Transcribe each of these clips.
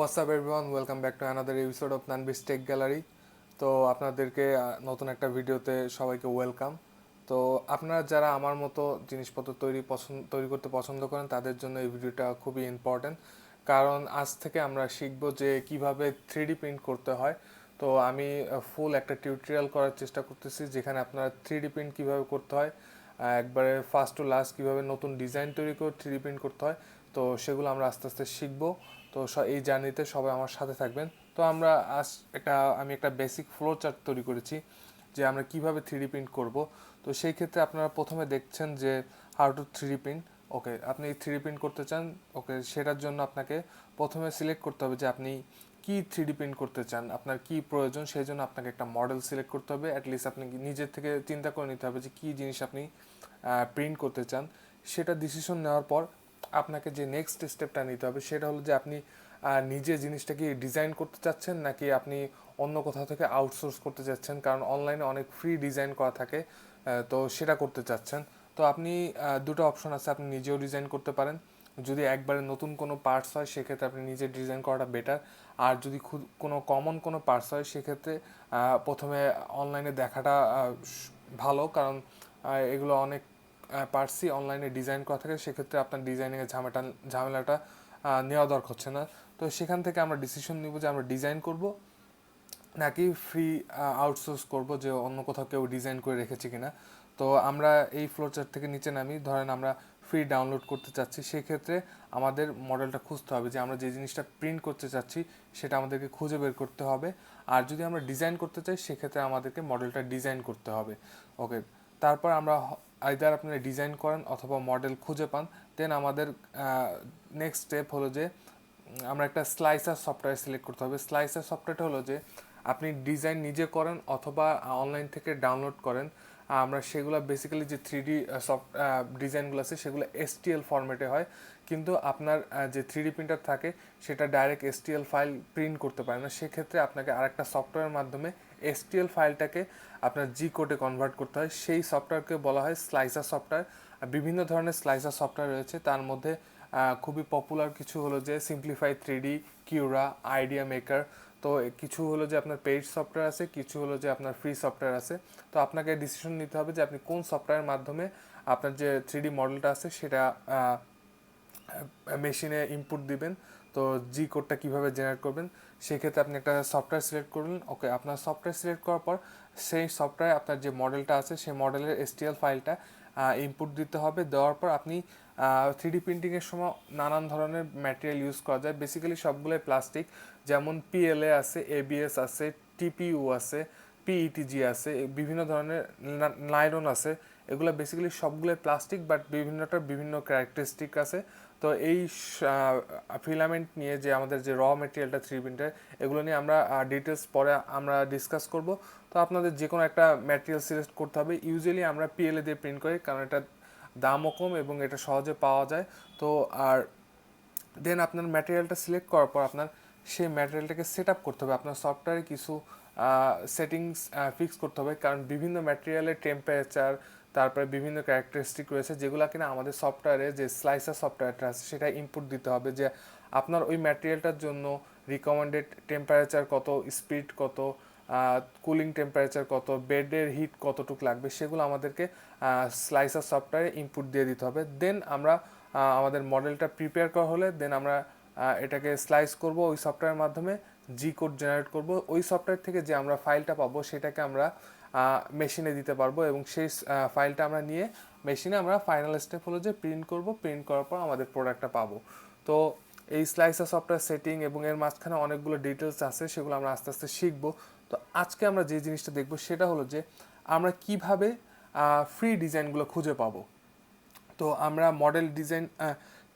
What's up everyone, welcome back to another episode of নানবিস tech gallery. তো আপনাদেরকে নতুন একটা ভিডিওতে সবাইকে ওয়েলকাম। তো আপনারা যারা আমার মতো জিনিসপত্র তৈরি করতে পছন্দ করেন তাদের জন্য এই ভিডিওটা খুবই ইম্পর্ট্যান্ট, কারণ আজ থেকে আমরা শিখব যে কিভাবে 3D প্রিন্ট করতে হয়। তো আমি ফুল একটা টিউটোরিয়াল করার চেষ্টা করতেছি, যেখানে আপনারা 3D প্রিন্ট কীভাবে করতে হয়, একবারে ফার্স্ট টু লাস্ট কীভাবে নতুন ডিজাইন তৈরি করে 3D প্রিন্ট করতে হয়, তো সেগুলো আমরা আস্তে আস্তে শিখবো। তো এই জার্নিতে সবাই আমার সাথে থাকবেন। তো আমি একটা বেসিক ফ্লো চার্ট তৈরি করেছি যে আমরা কিভাবে 3D প্রিন্ট করব। তো সেই ক্ষেত্রে আপনারা প্রথমে দেখছেন যে হাউ টু 3D প্রিন্ট। ওকে, আপনি 3D প্রিন্ট করতে চান, ওকে, সেটার জন্য আপনাকে প্রথমে সিলেক্ট করতে হবে যে আপনি কি 3D প্রিন্ট করতে চান, আপনার কি প্রয়োজন। সেই জন্য আপনাকে একটা মডেল সিলেক্ট করতে হবে। অ্যাটলিস্ট আপনি নিজের থেকে চিন্তা করে নিতে হবে যে কী জিনিস আপনি প্রিন্ট করতে চান। সেটা ডিসিশন নেওয়ার পর আপনাকে যে নেক্সট স্টেপটা নিতে হবে সেটা হলো যে আপনি নিজে জিনিসটাকে ডিজাইন করতে চাচ্ছেন নাকি আপনি অন্য কোথাও থেকে আউটসোর্স করতে চাচ্ছেন, কারণ অনলাইনে অনেক ফ্রি ডিজাইন করা থাকে। তো সেটা করতে চাচ্ছেন, তো আপনি দুটো অপশন আছে, আপনি নিজেও ডিজাইন করতে পারেন। যদি একবারে নতুন কোনো পার্টস হয় সেক্ষেত্রে আপনি নিজে ডিজাইন করাটা বেটার। আর যদি কোনো কমন কোনো পার্টস হয় সেক্ষেত্রে প্রথমে অনলাইনে দেখাটা ভালো, কারণ এগুলো অনেক পার্টসই অনলাইনে ডিজাইন করা থাকে। সেক্ষেত্রে আপনার ডিজাইনিংয়ের ঝামেলাটা নেওয়া দরকার হচ্ছে না। তো সেখান থেকে আমরা ডিসিশন নিব যে আমরা ডিজাইন করব নাকি ফ্রি আউটসোর্স করব, যে অন্য কোথাও কেউ ডিজাইন করে রেখেছে কিনা। তো আমরা এই ফ্লোচার্ট থেকে নিচে নামি, ধরেন আমরা ফ্রি ডাউনলোড করতে চাচ্ছি, সেক্ষেত্রে আমাদের মডেলটা খুঁজতে হবে যে আমরা যে জিনিসটা প্রিন্ট করতে চাচ্ছি সেটা আমাদেরকে খুঁজে বের করতে হবে। আর যদি আমরা ডিজাইন করতে চাই সেক্ষেত্রে আমাদেরকে মডেলটা ডিজাইন করতে হবে। ওকে, তারপর আমরা আইদার আপনারা ডিজাইন করেন অথবা মডেল খুঁজে পান, দেন আমাদের নেক্সট স্টেপ হলো যে আমরা একটা স্লাইসার সফটওয়্যার সিলেক্ট করতে হবে। স্লাইসার সফটওয়্যারটা হলো যে আপনি ডিজাইন নিজে করেন অথবা অনলাইন থেকে ডাউনলোড করেন। আমরা সেগুলো বেসিক্যালি যে 3D সফট ডিজাইনগুলো আছে সেগুলো STL ফরম্যাটে হয়, কিন্তু আপনার যে 3D প্রিন্টার থাকে সেটা ডাইরেক্ট STL ফাইল প্রিন্ট করতে পারে না। সেক্ষেত্রে আপনাকে আরেকটা সফটওয়্যারের মাধ্যমে STL ফাইলটাকে আপনার জি কোডে কনভার্ট করতে হয়। সেই সফটওয়্যারকে বলা হয় স্লাইসার সফটওয়্যার। বিভিন্ন ধরনের স্লাইসার সফটওয়্যার রয়েছে, তার মধ্যে খুবই পপুলার কিছু হলো যে সিম্পলিফাই 3D, কিউরা, আইডিয়া মেকার। তো কিছু হলো যে আপনার পেইড সফটওয়্যার আছে, কিছু হলো যে আপনার ফ্রি সফটওয়্যার আছে। তো আপনাকে ডিসিশন নিতে হবে যে আপনি কোন সফটওয়্যারের মাধ্যমে আপনার যে 3D মডেলটা আছে সেটা মেশিনে ইনপুট দিবেন। তো জি কোডটা কীভাবে জেনারেট করবেন, সেক্ষেত্রে আপনি একটা সফটওয়্যার সিলেক্ট করলেন। ওকে, আপনার সফটওয়্যার সিলেক্ট করার পর সেই সফটওয়্যারে আপনার যে মডেলটা আছে সেই মডেলের STL ফাইলটা ইনপুট দিতে হবে। দেওয়ার পর আপনি 3D প্রিন্টিংয়ের সময় নানান ধরনের ম্যাটেরিয়াল ইউজ করা যায়, বেসিক্যালি সবগুলোই প্লাস্টিক। যেমন PLA আছে, ABS আছে, TPU আছে, PETG আছে, বিভিন্ন ধরনের নাইলন আছে। এগুলো বেসিক্যালি সবগুলোই প্লাস্টিক, বাট বিভিন্নটার বিভিন্ন ক্যারেক্টারিস্টিক আছে। তো এই ফিলামেন্ট নিয়ে যে আমাদের যে র মেটেরিয়ালটা 3D প্রিন্টার, এগুলো নিয়ে আমরা ডিটেলস পরে আমরা ডিসকাস করব। তো আপনাদের যে কোনো একটা ম্যাটেরিয়াল সিলেক্ট করতে হবে। ইউজুয়ালি আমরা PLA দিয়ে প্রিন্ট করি, কারণ এটা দামও কম এবং এটা সহজে পাওয়া যায়। তো আর দেন আপনার ম্যাটেরিয়ালটা সিলেক্ট করার পর আপনার সেই ম্যাটেরিয়ালটাকে সেট আপ করতে হবে। আপনার সফটওয়্যারে কিছু সেটিংস ফিক্স করতে হবে, কারণ বিভিন্ন ম্যাটেরিয়ালের টেম্পারেচার, তারপরে বিভিন্ন ক্যারেক্টারিস্টিক রয়েছে যেগুলো কিনা আমাদের সফটওয়্যারে যে স্লাইসার সফটওয়্যারটা আছে সেটা ইনপুট দিতে হবে, যে আপনার ওই ম্যাটেরিয়ালটার জন্য রিকমেন্ডেড টেম্পারেচার কত, স্পিড কত, কুলিং টেম্পারেচার কত, বেডের হিট কতটুকু লাগবে, সেগুলো আমাদেরকে স্লাইসার সফটওয়্যারে ইনপুট দিয়ে দিতে হবে। দেন আমরা আমাদের মডেলটা প্রিপেয়ার করা হলে দেন আমরা এটাকে স্লাইস করব ওই সফটওয়্যারের মাধ্যমে, জি কোড জেনারেট করব। ওই সফটওয়্যার থেকে যে আমরা ফাইলটা পাবো সেটাকে আমরা মেশিনে দিতে পারবো, এবং সেই ফাইলটা আমরা নিয়ে মেশিনে আমরা ফাইনাল স্টেপ হলো যে প্রিন্ট করব। প্রিন্ট করার পর আমাদের প্রোডাক্টটা পাবো। তো এই স্লাইসার সফটওয়্যার সেটিং এবং এর মাঝখানে অনেকগুলো ডিটেলস আছে, সেগুলো আমরা আস্তে আস্তে শিখবো। তো আজকে আমরা যে জিনিসটা দেখবো সেটা হলো যে আমরা কিভাবে ফ্রি ডিজাইনগুলো খুঁজে পাবো। তো আমরা মডেল ডিজাইন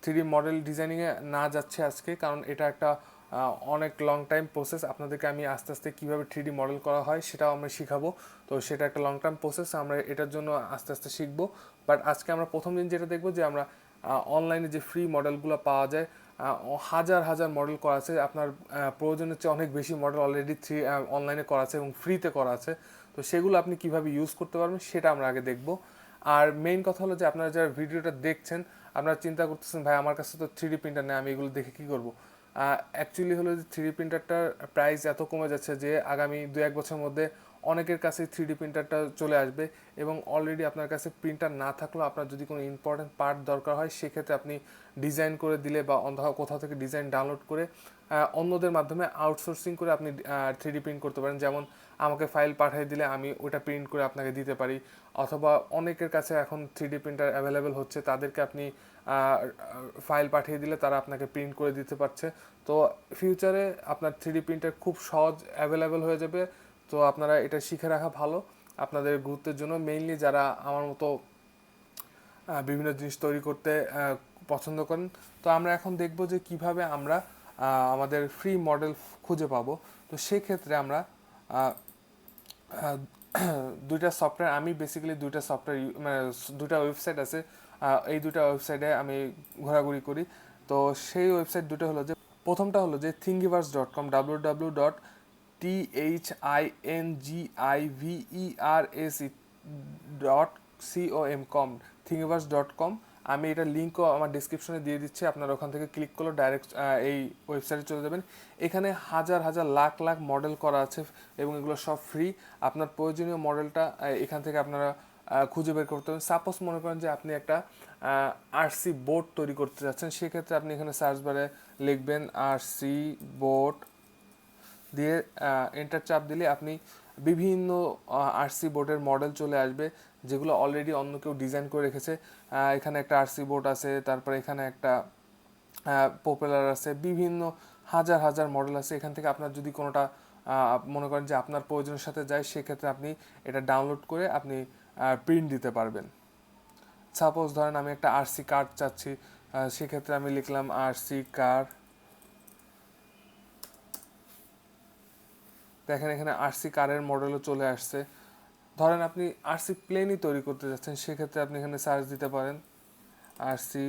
3D মডেল ডিজাইনিংয়ে না যাচ্ছে আজকে, কারণ এটা একটা অনেক লং টাইম প্রসেস। আপনাদেরকে আমি আস্তে আস্তে কীভাবে 3D মডেল করা হয় সেটাও আমরা শিখাবো। তো সেটা একটা লং টার্ম প্রসেস, আমরা এটার জন্য আস্তে আস্তে শিখবো। বাট আজকে আমরা প্রথম দিন যেটা দেখবো যে আমরা অনলাইনে যে ফ্রি মডেলগুলো পাওয়া যায়, হাজার হাজার মডেল করা আছে। আপনার প্রয়োজনের চেয়ে অনেক বেশি মডেল অলরেডি অনলাইনে করা আছে এবং ফ্রিতে করা আছে। তো সেগুলো আপনি কিভাবে ইউজ করতে পারবেন সেটা আমরা আগে দেখবো। আর মেইন কথা হলো যে আপনারা যারা ভিডিওটা দেখছেন আপনারা চিন্তা করতেছেন ভাই আমার কাছে তো 3D প্রিন্টার নেই, আমি এগুলো দেখে কী করবো। অ্যাকচুয়ালি হলো যে থ্রি ডি প্রিন্টারটার প্রাইস এত কমে যাচ্ছে যে আগামী 2-1 বছরের মধ্যে অনেকের কাছে থ্রি ডি প্রিন্টারটা চলে আসবে, এবং অলরেডি আপনার কাছে প্রিন্টার না থাকলেও আপনার যদি কোনো ইম্পর্টেন্ট পার্ট দরকার হয় সেক্ষেত্রে আপনি ডিজাইন করে দিলে বা কোথাও থেকে ডিজাইন ডাউনলোড করে অন্যদের মাধ্যমে আউটসোর্সিং করে আপনি থ্রি ডি প্রিন্ট করতে পারেন। যেমন আমাকে ফাইল পাঠিয়ে দিলে আমি ওটা প্রিন্ট করে আপনাকে দিতে পারি, অথবা অনেকের কাছে এখন থ্রি ডি প্রিন্টার অ্যাভেলেবেল হচ্ছে, তাদেরকে আপনি ফাইল পাঠিয়ে দিলে তারা আপনাকে প্রিন্ট করে দিতে পারছে। তো ফিউচারে আপনার থ্রি ডি প্রিন্টার খুব সহজ অ্যাভেলেবেল হয়ে যাবে। তো আপনারা এটা শিখে রাখা ভালো আপনাদের গুরুত্বের জন্য, মেইনলি যারা আমার মতো বিভিন্ন জিনিস তৈরি করতে পছন্দ করেন। তো আমরা এখন দেখব যে কিভাবে আমরা আমাদের ফ্রি মডেল খুঁজে পাবো। তো সেক্ষেত্রে আমরা দুইটা সফটওয়্যার, আমি বেসিক্যালি দুইটা সফটওয়্যার মানে দুইটা ওয়েবসাইট আছে, এই দুইটা ওয়েবসাইটে আমি ঘোরাঘুরি করি। তো সেই ওয়েবসাইট দুটো হলো যে, প্রথমটা হলো যে thingiverse.com, www.thingiverse.com, thingiverse.com। আমি এটা লিঙ্কও আমার ডিসক্রিপশনে দিয়ে দিচ্ছি, আপনারা ওখান থেকে ক্লিক করলে ডাইরেক্ট এই ওয়েবসাইটে চলে যাবেন। এখানে হাজার হাজার লাখ লাখ মডেল করা আছে এবং এগুলো সব ফ্রি। আপনার প্রয়োজনীয় মডেলটা এখান থেকে আপনারা খুঁজে বের করতে হবে। সাপোজ মনে করেন যে আপনি একটা আরসি বোর্ড তৈরি করতে যাচ্ছেন, সেক্ষেত্রে আপনি এখানে সার্চ বারে লিখবেন আরসি বোর্ড, দিয়ে এন্টার চাপ দিলে আপনি বিভিন্ন আরসি বোর্ডের মডেল চলে আসবে যেগুলো অলরেডি অন্য কেউ ডিজাইন করে রেখেছে। এখানে একটা আরসি বোর্ড আছে, তারপরে এখানে একটা পপুলার আছে, বিভিন্ন হাজার হাজার মডেল আছে। এখান থেকে আপনার যদি কোনোটা মনে করেন যে আপনার প্রয়োজনের সাথে যায়, সেক্ষেত্রে আপনি এটা ডাউনলোড করে আপনি প্রিন্ট দিতে পারবেন। সাপোজ ধরেন আমি একটা আরসি কার্ড চাচ্ছি, সেক্ষেত্রে আমি লিখলাম আরসি কার, দেখেন এখানে আরসি কারের মডেলও চলে আসছে। ধরেন আপনি আরসি প্লেনই তৈরি করতে যাচ্ছেন, সেক্ষেত্রে আপনি এখানে সার্চ দিতে পারেন আরসি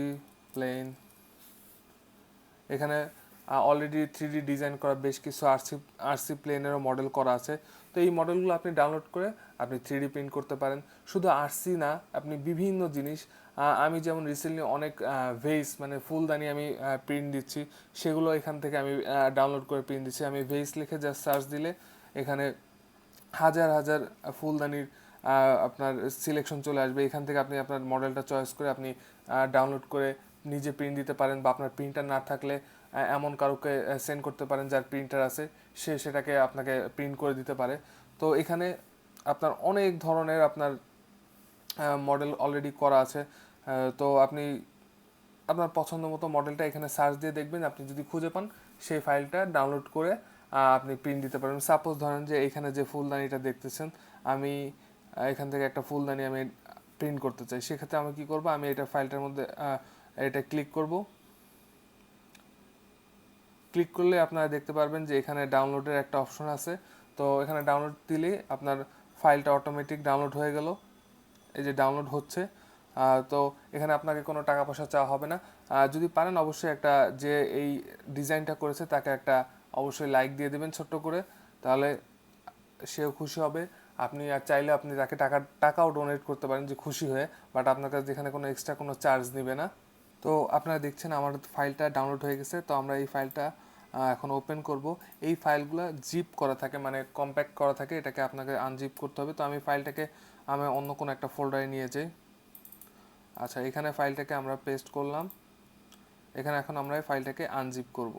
প্লেন। এখানে অলরেডি থ্রি ডি ডিজাইন করা বেশ কিছু আরসি প্লেনেরও মডেল করা আছে। তো এই মডেলগুলো আপনি ডাউনলোড করে আপনি থ্রি ডি প্রিন্ট করতে পারেন। শুধু আরসি না, আপনি বিভিন্ন জিনিস, আমি যেমন রিসেন্টলি অনেক ভেস মানে ফুলদানি আমি প্রিন্ট দিচ্ছি, সেগুলো এখান থেকে আমি ডাউনলোড করে প্রিন্ট দিচ্ছি। আমি ভেস লিখে জাস্ট সার্চ দিলে এখানে হাজার হাজার ফুলদানির আপনার সিলেকশন চলে আসবে। এখান থেকে আপনি আপনার মডেলটা চয়েস করে আপনি ডাউনলোড করে নিজে প্রিন্ট দিতে পারেন, বা আপনার প্রিন্টার না থাকলে এমন কারোকে সেন্ড করতে পারেন যার প্রিন্টার আছে, সে সেটাকে আপনাকে প্রিন্ট করে দিতে পারে। তো এখানে আপনার অনেক ধরনের আপনার মডেল অলরেডি করা আছে। তো আপনি আপনার পছন্দ মতো মডেলটা এখানে সার্চ দিয়ে দেখবেন, আপনি যদি খুঁজে পান সেই ফাইলটা ডাউনলোড করে আপনি প্রিন্ট দিতে পারবেন। সাপোজ ধরেন যে এখানে যে ফুলদানিটা দেখতেছেন, আমি এখান থেকে একটা ফুলদানি আমি প্রিন্ট করতে চাই, সেক্ষেত্রে আমি কি করব, আমি এটা ফাইলটার মধ্যে এটা ক্লিক করব। ক্লিক করলে আপনারা দেখতে পারবেন যে এখানে ডাউনলোডের একটা অপশন আছে। তো এখানে ডাউনলোড দিলে আপনার ফাইলটা অটোমেটিক ডাউনলোড হয়ে গেল, এই যে ডাউনলোড হচ্ছে। তো এখানে আপনাকে কোনো টাকা পয়সা চাওয়া হবে না। যদি পারেন অবশ্যই একটা, যে এই ডিজাইনটা করেছে তাকে একটা অবশ্যই লাইক দিয়ে দেবেন ছোট্ট করে, তাহলে সেও খুশি হবে। আপনি আর চাইলে আপনি তাকে টাকাও ডোনেট করতে পারেন যে খুশি হয়ে, বাট আপনার কাছে যেখানে কোনো এক্সট্রা কোনো চার্জ নেবে না। তো আপনারা দেখছেন আমার ফাইলটা ডাউনলোড হয়ে গেছে। তো আমরা এই ফাইলটা এখন ওপেন করব। এই ফাইলগুলো জিপ করা থাকে, মানে কম্প্যাক্ট করা থাকে, এটাকে আপনাকে আনজিপ করতে হবে। তো আমি ফাইলটাকে আমি অন্য কোনো একটা ফোল্ডারে নিয়ে যাই। আচ্ছা, এখানে ফাইলটাকে আমরা পেস্ট করলাম। এখানে এখন আমরা এই ফাইলটাকে আনজিপ করব।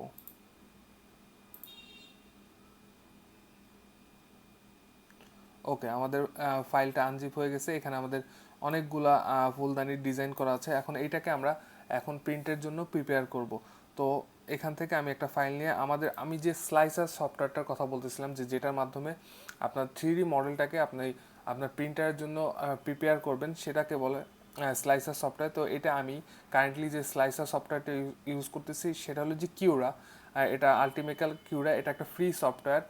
ওকে, আমাদের ফাইলটা আনজিপ হয়ে গেছে। এখানে আমাদের অনেকগুলা ফুলদানির ডিজাইন করা আছে। এখন এইটাকে আমরা এখন প্রিন্টের জন্য প্রিপেয়ার করব। তো এখান থেকে আমি একটা ফাইল নিয়ে আমি যে স্লাইসার সফটওয়্যারটার কথা বলতেছিলাম, যে যেটার মাধ্যমে আপনার থ্রি ডি মডেলটাকে আপনি আপনার প্রিন্টারের জন্য প্রিপেয়ার করবেন, সেটাকে বলে স্লাইসার সফটওয়্যার। তো এটা আমি কারেন্টলি যে স্লাইসার সফটওয়্যারটা ইউজ করতেছি সেটা হলো যে কিউরা। এটা আলটিমেকাল কিউরা, এটা একটা ফ্রি সফটওয়্যার।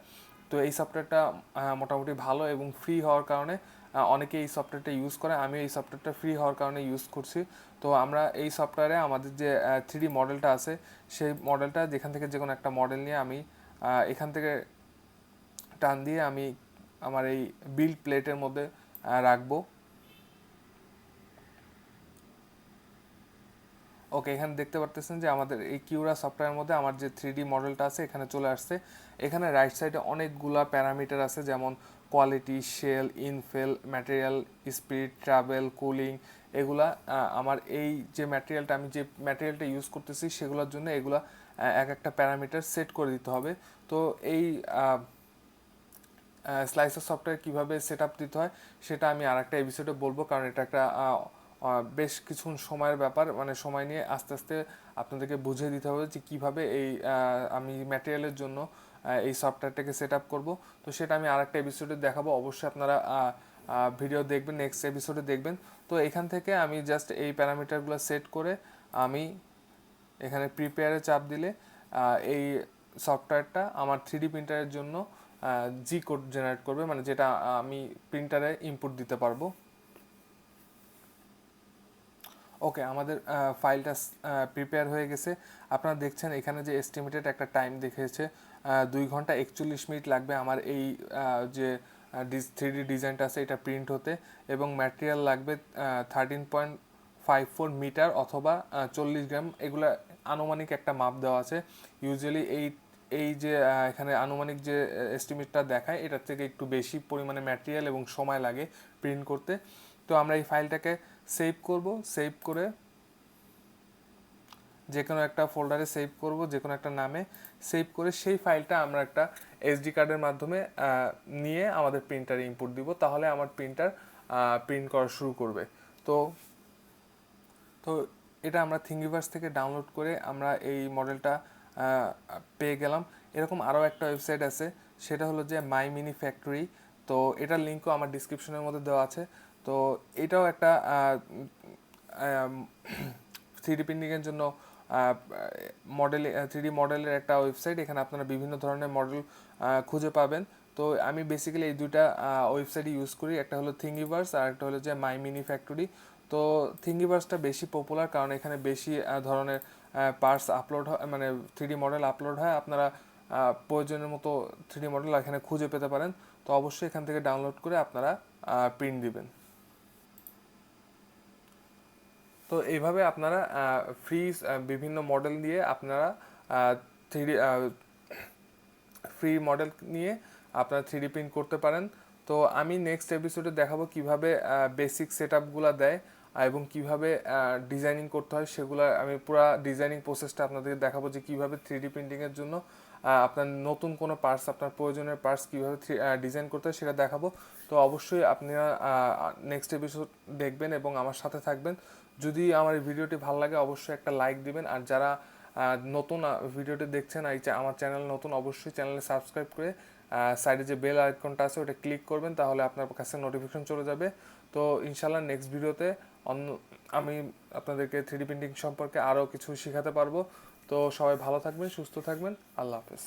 তো এই সফটওয়্যারটা মোটামুটি ভালো এবং ফ্রি হওয়ার কারণে অনেকে এই সফটওয়্যারটা ইউজ করে। আমি এই সফটওয়্যারটা ফ্রি হওয়ার কারণে ইউজ করছি। তো আমরা এই সফটওয়্যারে আমাদের যে থ্রি ডি মডেলটা আছে, সেই মডেলটা যেখান থেকে যে কোনো একটা মডেল নিয়ে আমি এখান থেকে টান দিয়ে আমি আমার এই বিল্ড প্লেটের মধ্যে রাখবো। ওকে, এখানে দেখতে পারতেছেন যে আমাদের এই কিউরা সফটওয়্যারের মধ্যে আমার যে 3D মডেলটা আছে এখানে চলে আসছে। এখানে রাইট সাইডে অনেকগুলা প্যারামিটার আছে, যেমন quality, shell, infill, material, speed, travel, cooling. এগুলা আমার এই যে ম্যাটেরিয়ালটা, আমি যে ম্যাটেরিয়ালটা ইউজ করতেছি সেগুলোর জন্য এগুলা এক একটা প্যারামিটার সেট করে দিতে হবে। তো এই স্লাইসার সফটওয়্যার কীভাবে সেট আপ দিতে হয় সেটা আমি আর একটা এপিসোডে বলবো, কারণ এটা একটা বেশ কিছু সময়ের ব্যাপার, মানে সময় নিয়ে আস্তে আস্তে আপনাদেরকে বুঝিয়ে দিতে হবে যে কীভাবে এই আমি ম্যাটেরিয়ালের জন্য এই সফটওয়্যারটাকে সেট আপ করবো। তো সেটা আমি আর একটা এপিসোডে দেখাবো, অবশ্যই আপনারা ভিডিও দেখবেন, নেক্সট এপিসোডে দেখবেন। তো এখান থেকে আমি জাস্ট এই প্যারামিটারগুলো সেট করে আমি এখানে প্রিপেয়ারে চাপ দিলে এই সফটওয়্যারটা আমার 3D প্রিন্টারের জন্য জি কোড জেনারেট করবে, মানে যেটা আমি প্রিন্টারে ইনপুট দিতে পারবো। ওকে, আমাদের ফাইলটা প্রিপেয়ার হয়ে গেছে। আপনারা দেখছেন এখানে যে এস্টিমেটেড একটা টাইম দেখেছে 2 ঘন্টা 41 মিনিট লাগবে আমার এই যে 3D ডিজাইনটা আছে এটা প্রিন্ট হতে, এবং ম্যাটেরিয়াল লাগবে 13.54 মিটার অথবা 40 গ্রাম। এগুলা আনুমানিক একটা মাপ দেওয়া আছে। ইউজুয়ালি এই যে এখানে আনুমানিক যে এস্টিমেটটা দেখায় এটার থেকে একটু বেশি পরিমাণে ম্যাটেরিয়াল এবং সময় লাগে প্রিন্ট করতে। তো আমরা এই ফাইলটাকে সেভ করব, সেভ করে যে কোনো একটা ফোল্ডারে সেভ করব, যে কোনো একটা নামে সেভ করে সেই ফাইলটা আমরা একটা এসডি কার্ডের মাধ্যমে নিয়ে আমাদের প্রিন্টারে ইনপুট দিব, তাহলে আমার প্রিন্টার প্রিন্ট করা শুরু করবে। তো তো এটা আমরা থিঙ্গিভার্স থেকে ডাউনলোড করে আমরা এই মডেলটা পেয়ে গেলাম। এরকম আরও একটা ওয়েবসাইট আছে, সেটা হলো যে মাই মিনি ফ্যাক্টরি। তো এটার লিঙ্কও আমার ডিসক্রিপশনের মধ্যে দেওয়া আছে। তো এটাও একটা 3D প্রিন্টিংয়ের জন্য মডেল 3D মডেলের একটা ওয়েবসাইট। এখানে আপনারা বিভিন্ন ধরনের মডেল খুঁজে পাবেন। তো আমি বেসিক্যালি এই দুইটা ওয়েবসাইট ইউজ করি, একটা হলো থিঙ্গিভার্স আর একটা হলো যে মাই মিনি ফ্যাক্টরি। তো থিঙ্গিভার্সটা বেশি পপুলার, কারণ এখানে বেশি ধরনের পার্টস আপলোড হয়, মানে 3D মডেল আপলোড হয়। আপনারা প্রয়োজনের মতো 3D মডেল এখানে খুঁজে পেতে পারেন। তো অবশ্যই এখান থেকে ডাউনলোড করে আপনারা প্রিন্ট দিবেন। তো এইভাবে আপনারা ফ্রি বিভিন্ন মডেল দিয়ে আপনারা 3D ফ্রি মডেল নিয়ে আপনারা 3D প্রিন্ট করতে পারেন। তো আমি নেক্সট এপিসোডে দেখাবো কিভাবে বেসিক সেট আপগুলো দেয় এবং কিভাবে ডিজাইনিং করতে হয়, সেগুলো আমি পুরো ডিজাইনিং প্রসেসটা আপনাদেরকে দেখাবো, যে কিভাবে 3D প্রিন্টিংয়ের জন্য আপনার নতুন কোনো পার্টস, আপনার প্রয়োজনের পার্টস কীভাবে ডিজাইন করতে হয় সেটা দেখাবো। তো অবশ্যই আপনারা নেক্সট এপিসোড দেখবেন এবং আমার সাথে থাকবেন। যদি আমার এই ভিডিওটি ভালো লাগে অবশ্যই একটা লাইক দিবেন, আর যারা নতুন ভিডিওটি দেখছেন আমার চ্যানেল নতুন, অবশ্যই চ্যানেলে সাবস্ক্রাইব করে সাইডে যে বেল আইকনটা আছে ওটা ক্লিক করবেন, তাহলে আপনার কাছে নোটিফিকেশন চলে যাবে। তো ইনশাল্লাহ নেক্সট ভিডিওতে আমি আপনাদেরকে 3D প্রিন্টিং সম্পর্কে আরও কিছু শেখাতে পারবো। তো সবাই ভালো থাকবেন, সুস্থ থাকবেন, আল্লাহ হাফেজ।